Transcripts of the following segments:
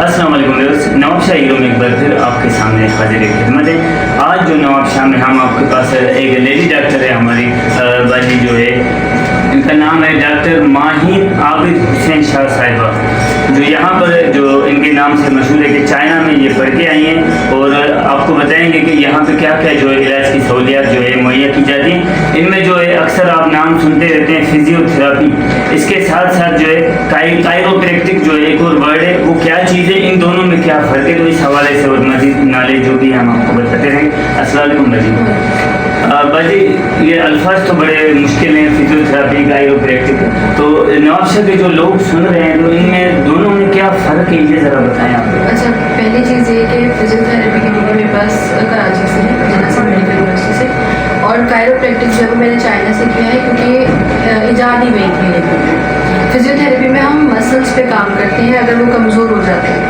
अस्सलाम वालेकुम viewers, Nawab Shah hero में एक बार फिर आपके सामने हाजिर खिदमत है। आज जो नवाब शाह में हम आपके पास एक लेडी डॉक्टर है हमारी बाजी जो है, इनका नाम है डॉक्टर माहिर आबिद हुसैन शाह साहिबा, जो यहाँ पर जो इनके नाम से मशहूर है कि चाइना में ये पढ़ के आई हैं और आपको बताएंगे कि यहाँ पे क्या क्या जो है इलाज की सहूलियात जो है मुहैया की जाती हैं। इनमें जो है अक्सर आप नाम सुनते रहते हैं फिजियोथेरापी, इसके साथ साथ जो है कायरोप्रैक्टिक जो है एक और वर्ड है, वो क्या चीज़ है, इन दोनों में क्या फ़र्क है, तो इस हवाले से और मजीद नॉलेज जो भी हम आपको बताते रहेंगे। अस्सलाम वालेकुम बाजी, ये अल्फाज तो बड़े मुश्किल हैं, फिजियोथेरापी कायरोप्रैक्टिक, तो नवाब शाह के जो लोग सुन रहे हैं तो इनमें दोनों में क्या फ़र्क है, ये ज़रा बताएं आप। अच्छा, पहली चीज़ ये कि फिजियोथेरेपी की डिग्री मेरे पास कराची से है, जनासा मेडिकल यूनिवर्सिटी से, और कायरोप्रैक्टिक जो है मैंने चाइना से किया है क्योंकि इजाद ही वही थी। फिजियोथेरेपी में हम मसल्स पे काम करते हैं अगर वो कमज़ोर हो जाते हैं,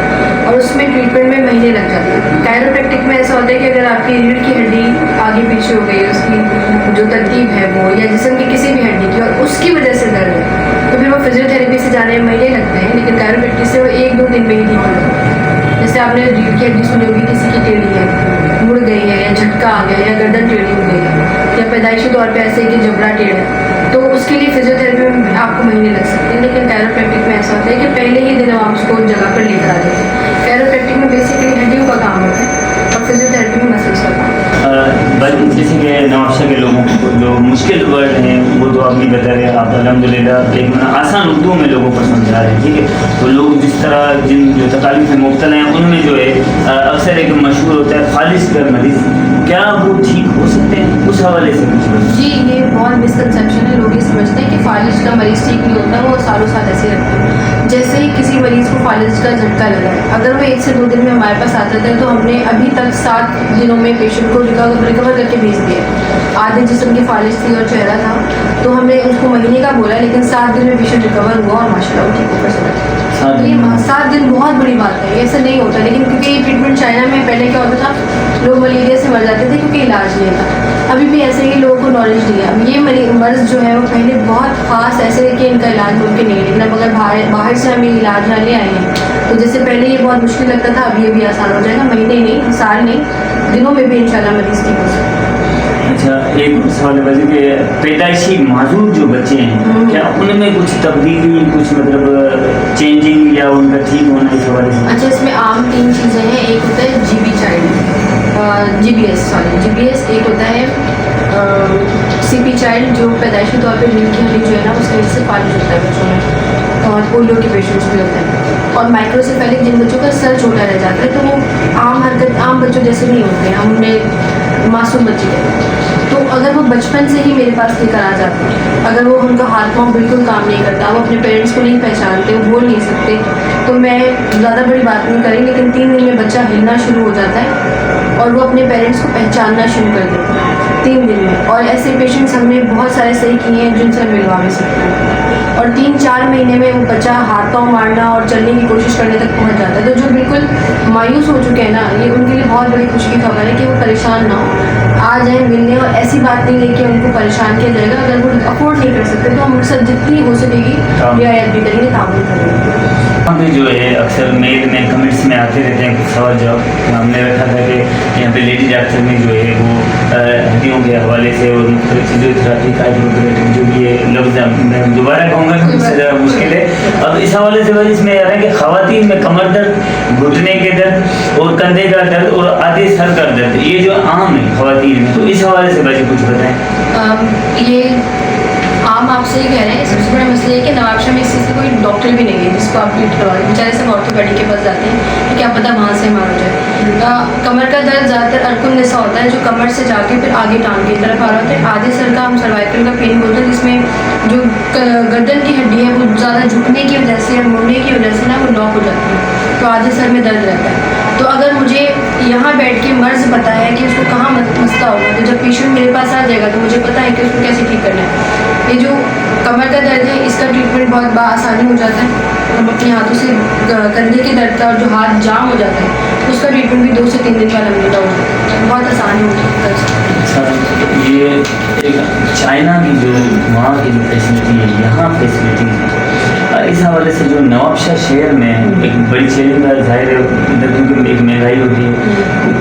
और उसमें ट्रीटमेंट में महीने लग जाते हैं। कायरोप्रैक्टिक में ऐसा होता है कि अगर आपकी रीढ़ की हड्डी आगे पीछे हो गई है, उसकी जो तरतीब है वो, या जिस्म की किसी भी हड्डी की, और उसकी वजह से दर्द है, तो फिर वो फिजियोथेरेपी से जाने में महीने लगते हैं, लेकिन कायरोप्रैक्टिक से वो 1-2 दिन में ही ठीक हो जाता है। जैसे आपने रीढ़ की हड्डी सुनी होगी, किसी की टेढ़ी है, मुड़ गई है, या झटका आ गया, या गर्दन टेढ़ी हो गई है, या पैदाइशी तौर पे ऐसे कि जबड़ा टेढ़ा है, तो उसके लिए फिजियोथेरेपी में आपको महीने लग सकते हैं। लेकिन कायरोप्रैक्टिक में ऐसा होता है कि पहले ही दिन आप उसको जगह पर लेकर आ जाते हैं। कायरोप्रैक्टिक में बेसिकली हड्डियों का काम होता है और फिजियोथेरेपी में मसल्स का काम। जैसे कि नवाब शाह के लोगों को जो मुश्किल वर्ड हैं वो तो आप नहीं बता रहे, आप अल्हम्दुलिल्लाह एक आसान उर्दू में लोगों को समझा रहे हैं, ठीक है। तो लोग जिस तरह जिन जो तकालीफ में मुब्तला हैं उनमें जो है अक्सर एक मशहूर होता है फालिज का मरीज़, क्या वो ठीक हो सकते हैं, उस हवाले से कुछ बताएं। जी, ये बहुत मिसकंसेप्शन है। लोग ये समझते हैं कि फालिज का मरीज़ ठीक नहीं होता, वो सालों साल ऐसे रखते हैं। जैसे ही किसी मरीज़ को फालिज का झटका लगा है, अगर वो 1 से 2 दिन में हमारे पास आता है तो हमने अभी तक 7 दिनों में पेशेंट को रिकवर करके भेज दिया। आधे जिस्म की फालिज थी और चेहरा था, तो हमने उसको महीने का बोला, लेकिन 7 दिन में पेशेंट रिकवर हुआ और माशाल्लाह वो ठीक होकर चला। ये 7 दिन बहुत बड़ी बात है, ऐसा नहीं होता। लेकिन क्योंकि ये ट्रीटमेंट चाइना में पहले क्या होता था, लोग मलेरिया से मर जाते थे क्योंकि इलाज नहीं था। अभी भी ऐसे ही लोगों को नॉलेज नहीं है। अब ये मर्ज़ जो है वो पहले बहुत ख़ास ऐसे है कि इनका इलाज मुमकिन नहीं है, लेकिन अब अगर बाहर से हम ये इलाज यहाँ ले आए हैं, तो जैसे पहले ये बहुत मुश्किल लगता था, अब ये भी आसान हो जाएगा। महीने नहीं, साल नहीं, दिनों में भी इंशाल्लाह मरीज़ ठीक हो सकता है। अच्छा, एक सवाल है वैसे कि पैदाइशी माजूर जो बच्चे हैं, क्या उनमें कुछ तब्दीली, कुछ मतलब चेंजिंग या उनका ठीक होना, इस हवाले से? अच्छा, इसमें आम 3 चीज़ें हैं। एक होता है GBS, एक होता है CP चाइल्ड, जो पैदाइशी तौर पर रीढ़ की हड्डी जो है ना उसकी वजह से फालिज होता है बच्चों में, और पोलियो के पेशेंट्स भी होते हैं। और माइक्रोसेफेलिक, जिन बच्चों का सर छोटा रह जाता है, तो वो आम बच्चों जैसे नहीं होते हैं, हम उन्हें मासूम बच्चे कहते हैं। तो अगर वो बचपन से ही मेरे पास लेकर आ जाते हैं, अगर वो उनका हाथ पाँव बिल्कुल काम नहीं करता, वो अपने पेरेंट्स को नहीं पहचानते, वो बोल नहीं सकते, तो मैं ज़्यादा बड़ी बात नहीं करेंगे, लेकिन 3 दिन में बच्चा हिलना शुरू हो जाता है और वो अपने पेरेंट्स को पहचानना शुरू कर देता है 3 दिन में। और ऐसे पेशेंट्स हमने बहुत सारे सही किए हैं जिनसे हम मिलवा भी सकते हैं। और 3-4 महीने में वो बच्चा हाथ पाँव मारना और चलने की कोशिश करने तक पहुंच जाता है। तो जो बिल्कुल मायूस हो चुके हैं ना, ये उनके लिए बहुत बड़ी खुशी की खबर है कि वो परेशान ना हो, आ जाए मिलने। और ऐसी बात नहीं है कि उनको परेशान किया जाएगा। अगर वो अफोर्ड नहीं कर सकते तो हम उनके साथ जितनी हो सकेगी रियायत भी करेंगे, ताउन करेंगे। हमें जो है अक्सर मेल में कमेंट्स में आते रहते हैं कुछ सवाल जवाब, तो हमने रखा था कि यहाँ पे लेडी डॉक्टर में जो है वो हड्डियों के हवाले से और मुख्तलिफ फिजियोथेरापी कायरोप्रैक्टिक जो भी है लफ्ज़ मैं दोबारा कहूँगा कि उससे ज़रा मुश्किल है। अब इस हवाले से इसमें आ रहा है कि ख़वातीन में कमर दर्द, घुटने के दर्द और कंधे का दर्द और आधे सर का दर्द, ये जो आम है ख़वातीन में, तो इस हवाले से वैसे कुछ बताएँ। ये आम आपसे ही कह रहे हैं। सबसे बड़ा मसला है कि नवाब शाह में इस चीज़ से कोई डॉक्टर भी नहीं है जिसको आप ट्रीट करवा दें। बेचारे सब ऑर्थोपेडिक के पास जाते हैं कि क्या पता वहाँ से हमारा हो जाए। कमर का दर्द ज़्यादातर अर्कुन जैसा होता है, जो कमर से जाके फिर आगे टांग की तरफ आ रहा होता है। आधे सर का हम सर्वाइकल का पेन बोलते हैं, जिसमें जो गर्दन की हड्डी है वो ज़्यादा झुकने की वजह से या मुड़ने की वजह से ना वो लॉक हो जाती है, तो आधे सर में दर्द रहता है। तो अगर मुझे यहाँ बैठ के मर्ज़ पता है कि उसको कहाँ मसला होगा, तो जब पेशेंट मेरे पास आ जाएगा तो मुझे पता है कि उसको कैसे ठीक करना है। ये जो कमर का दर्द है, इसका ट्रीटमेंट बहुत आसानी हो जाता है। हम अपने हाथों से कंधे के दर्द का, और जो हाथ जाम हो जाता है उसका ट्रीटमेंट भी 2 से 3 दिन का अलहमदुलिल्लाह हो जाता है, बहुत आसानी हो जाती है। ये एक चाइना की जो वहाँ की जो फैसिलिटी है, यहाँ फैसिलिटी इस हवाले से जो नवाबशाह शहर में एक बड़ी चैलेंज जाहिर है, इधर क्योंकि एक महंगाई होती है,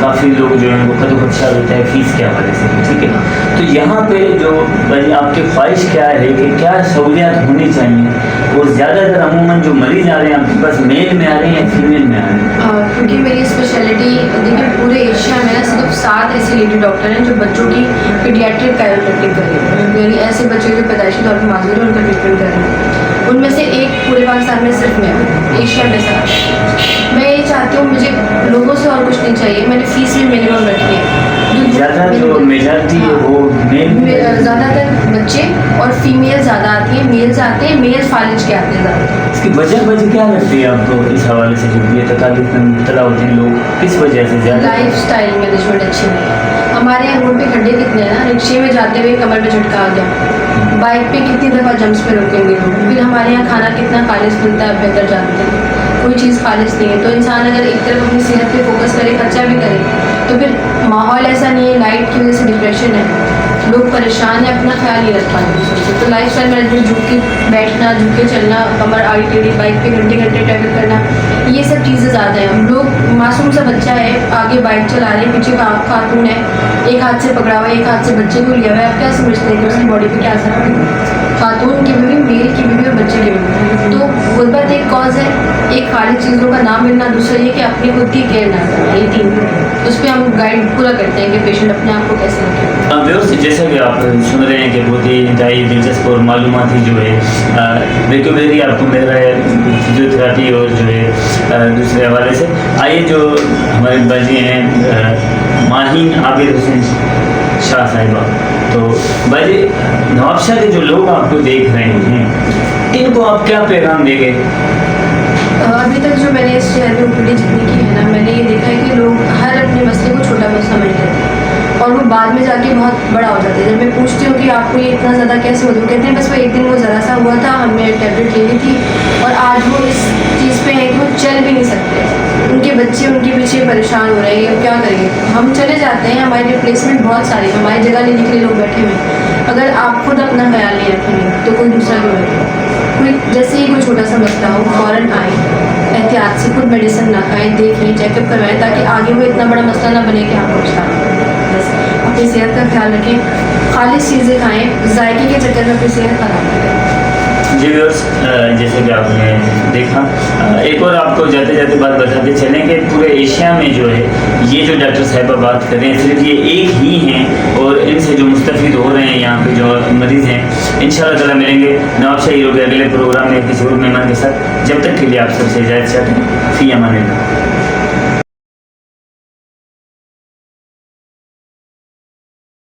काफ़ी लोग जो हैं वो खदोखदशात होता है फीस के हवाले से, ठीक है। तो यहाँ पे जो भाई आपकी ख्वाहिश क्या है कि क्या सहूलियात होनी चाहिए, और ज़्यादातर अमूमन जो मरीज आ रहे हैं आपके पास मेल में आ रहे हैं या फीमेल में आ रहे हैं? क्योंकि मेरी स्पेशलिटी देखिए पूरे एशिया में ना सिर्फ 7 ऐसे लेडी डॉक्टर हैं जो बच्चों की पीडियाट्रिक कायरोप्रैक्टिक कर रहे हैं, यानी ऐसे बच्चे जो पैदाइशी तौर पर माजूर है उनका ट्रीटमेंट कर रहे हैं। उनमें से एक पूरे पाकिस्तान में सिर्फ मैं हूँ, एशिया में साथ। मैं ये चाहती हूँ मुझे लोगों से और कुछ नहीं चाहिए, मैंने फीस भी मिनिमम रखी है। ज़्यादा जो मेजॉरिटी है वो मेल, ज़्यादातर बच्चे और फीमेल ज़्यादा आती है, मेल्स आते हैं, मेल फालिज के आते हैं ज़्यादा। इसकी वजह क्या लगती है आपको इस हवाले से, जो ये तकालीफ में मुब्तला होते हैं लोग, किस वजह से ज़्यादा? लाइफ स्टाइल मैनेजमेंट अच्छी नहीं है। हमारे यहाँ रोड पे खड्डे कितने हैं ना, रिक्शे में जाते हुए कमर पे झटका आ गया, बाइक पे कितनी दफ़ा जंप्स पे रुकेंगे लोग, फिर हमारे यहाँ खाना कितना खालिश मिलता है बेहतर जानते हैं, कोई चीज़ खालिश नहीं है। तो इंसान अगर एक तरफ अपनी सेहत पे फोकस करे, खर्चा भी करे, तो फिर माहौल ऐसा नहीं है, लाइट की वजह से डिप्रेशन है, लोग परेशान है, अपना ख्याल नहीं रख पाते। तो लाइफ स्टाइल मैनेजमेंट, झुक के बैठना, झुक के चलना, कमर आड़ी टेढ़ी, बाइक पे घंटे घंटे ट्रैवल करना, ये सब चीज़ें ज़्यादा हैं। हम लोग मासूम सा बच्चा है, आगे बाइक चला रहे हैं, पीछे का खातून है, एक हाथ से पकड़ा हुआ है, एक हाथ से बच्चे को लिया हुआ है, आप क्या समझते हैं कि उसकी बॉडी पे क्या असर पड़ेगा? खातून की भी, मेल की भी और बच्चे की भी। तो गुर्बत एक कॉज है, एक खाली चीज़ों का नाम मिलना, दूसरा ये कि अपनी खुद की केयर ना करना, ये 3 तो उस पर हम गाइड पूरा करते हैं कि पेशेंट अपने आप को कैसे रखें। व्यवस्थित जैसा कि आप सुन रहे हैं कि बहुत ही इंतहाई दिलचस्प और मालूमाती जो है रिकवरी आपको मिल रहा है फिजियोथेरापी और जो है दूसरे हवाले से। आइए जो हमारे बाजी हैं माहीन आबिद हुसैन शाह साहिबा, तो बाजी नवाबशाह के जो लोग आपको देख रहे हैं इनको आप क्या पैगाम देंगे? अभी तक जो मैंने इस शहर में ओपीडी जितनी की है ना, मैंने ये देखा है कि लोग हर अपने मसले को छोटा मसला समझ लेते हैं और वो बाद में जाके बहुत बड़ा हो जाता है। जब मैं पूछती हूँ कि आपको ये इतना ज़्यादा कैसे हो, तो कहते हैं बस वो एक दिन वो ज़रा सा हुआ था, हमने टैबलेट ले ली थी और आज वो इस चीज़ पे है कि वो चल भी नहीं सकते, उनके बच्चे उनके पीछे परेशान हो रहे हैं, अब क्या करेंगे? हम चले जाते हैं, हमारी रिप्लेसमेंट बहुत सारी, हमारी जगह लेने के लिए लोग बैठे हुए हैं। अगर आप खुद अपना ख्याल नहीं रखेंगे तो कोई दूसरा क्यों रखेगा? कोई जैसे ही कोई छोटा सा मसला हो फ़ौरन आए, एहतियात से खुद मेडिसिन ना खाएं, देखें, चेकअप करवाएं, ताकि आगे वो इतना बड़ा मसला ना बने कि आप पहुँचता। बस अपनी सेहत का ख्याल रखें, खालिश चीज़ें खाएं, जायके के चक्कर में अपनी सेहत खराब करें। जी व्यूअर्स, जैसे कि आपने देखा, एक और आपको जाते जाते बात बताते चलें कि पूरे एशिया में जो है ये जो डॉक्टर साहिबा बात कर रहे हैं सिर्फ ये एक ही हैं, और इनसे जो मुस्तफ़ीद हो रहे हैं यहाँ पे जो मरीज़ हैं, इंशाअल्लाह ताला मिलेंगे नवाबशाह हीरो के अगले प्रोग्राम में किसी और मेहमान के साथ। जब तक के लिए आप सबसे इजाज़त चाहते हैं, फ़ी अमानिल्लाह।